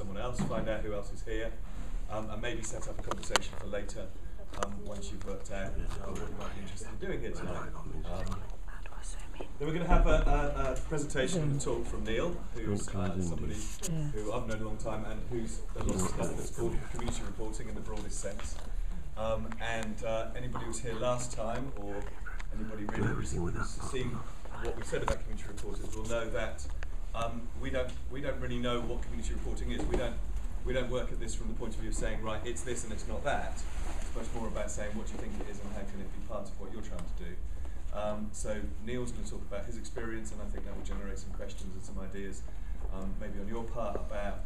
someone else, find out who else is here, and maybe set up a conversation for later once you've worked out what you might be interested in doing here tonight. Then we're going to have a presentation and a talk from Neil, who's somebody who I've known a long time and who's a lot of stuff that's called community reporting in the broadest sense. Anybody who was here last time, or anybody really who's seen what we said about community reporters, will know that we don't really know what community reporting is. We don't work at this from the point of view of saying, right, it's this and it's not that. It's much more about saying what do you think it is and how can it be part of what you're trying to do. So Neil's going to talk about his experience, and I think that will generate some questions and some ideas, maybe on your part about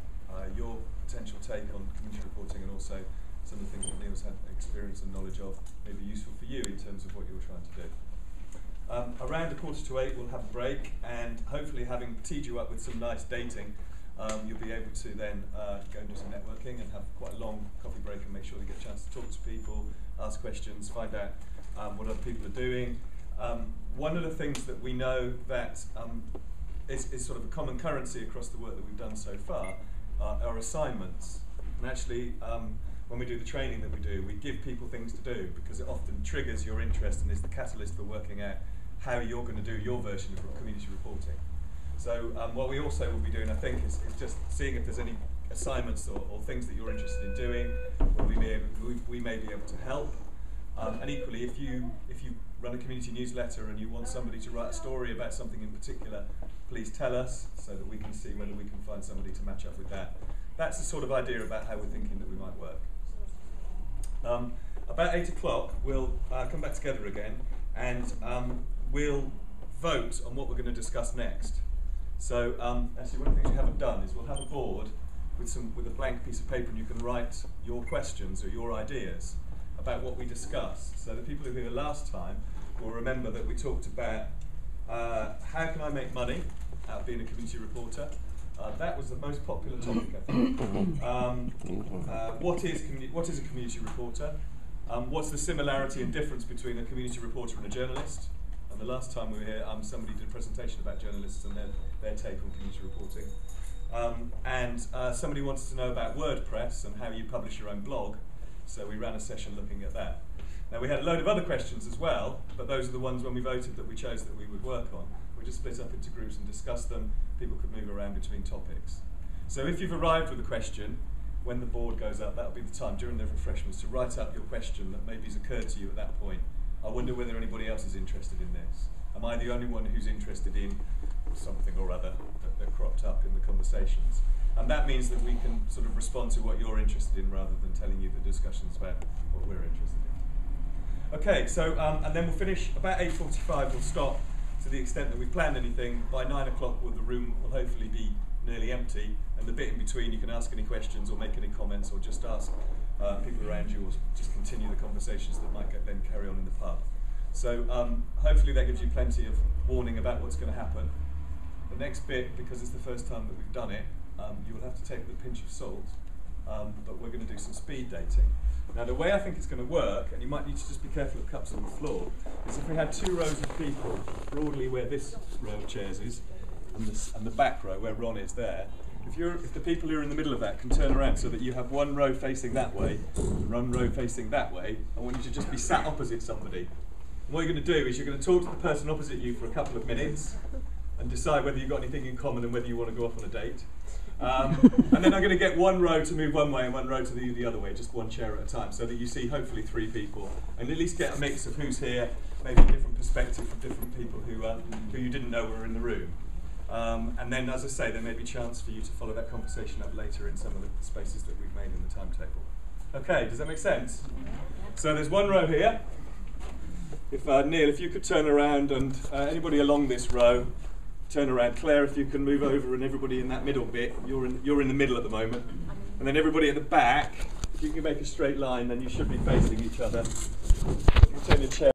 your potential take on community reporting, and also some of the things that Neil's had experience and knowledge of may be useful for you in terms of what you're trying to do. Around 7:45 we'll have a break, and hopefully, having teed you up with some nice dating, you'll be able to then go and do some networking and have quite a long coffee break and make sure you get a chance to talk to people, ask questions, find out what other people are doing. One of the things that we know that is sort of a common currency across the work that we've done so far are assignments. And actually, when we do the training that we do, we give people things to do because it often triggers your interest and is the catalyst for working out how you're going to do your version of community reporting. So what we also will be doing, I think, is just seeing if there's any assignments or things that you're interested in doing, where we may be able to help. And equally, if you run a community newsletter and you want somebody to write a story about something in particular, please tell us so that we can see whether we can find somebody to match up with that. That's the sort of idea about how we're thinking that we might work. About 8 o'clock, we'll come back together again, and we'll vote on what we're going to discuss next. So actually, one of the things we haven't done is we'll have a board with a blank piece of paper, and you can write your questions or your ideas about what we discussed. So the people who were here last time will remember that we talked about how can I make money out of being a community reporter. That was the most popular topic, I think. What is a community reporter? What's the similarity and difference between a community reporter and a journalist? And the last time we were here, somebody did a presentation about journalists and their take on community reporting. Somebody wanted to know about WordPress and how you publish your own blog. So we ran a session looking at that. Now we had a load of other questions as well, but those are the ones when we voted that we chose that we would work on. We just split up into groups and discussed them. People could move around between topics. So if you've arrived with a question, when the board goes up, that'll be the time during the refreshments to write up your question that maybe has occurred to you at that point. I wonder whether anybody else is interested in this. Am I the only one who's interested in something or other that cropped up in the conversations? And that means that we can sort of respond to what you're interested in rather than telling you the discussions about what we're interested in. Okay, so, and then we'll finish about 8:45, we'll stop to the extent that we've planned anything. By 9 o'clock, the room will hopefully be nearly empty, and the bit in between you can ask any questions or make any comments or just ask people around you, or just continue the conversations that might then carry on in the pub. So hopefully that gives you plenty of warning about what's going to happen. The next bit, because it's the first time that we've done it, you will have to take it with a pinch of salt, but we're going to do some speed dating. Now the way I think it's going to work, and you might need to just be careful of cups on the floor, is if we had 2 rows of people broadly where this row of chairs is, and the back row where Ron is there, if the people who are in the middle of that can turn around so that you have one row facing that way, and one row facing that way, I want you to just be sat opposite somebody. And what you're going to do is you're going to talk to the person opposite you for a couple of minutes and decide whether you've got anything in common and whether you want to go off on a date. And then I'm going to get one row to move one way and one row to the other way, just one chair at a time, so that you see hopefully 3 people, and at least get a mix of who's here, maybe a different perspective from different people who you didn't know were in the room. And then, as I say, there may be a chance for you to follow that conversation up later in some of the spaces that we've made in the timetable. Okay, does that make sense? So there's one row here. If Neil, if you could turn around, and anybody along this row, turn around. Claire, if you can move over, and everybody in that middle bit, you're in the middle at the moment. And then everybody at the back, if you can make a straight line, then you should be facing each other. You turn your chair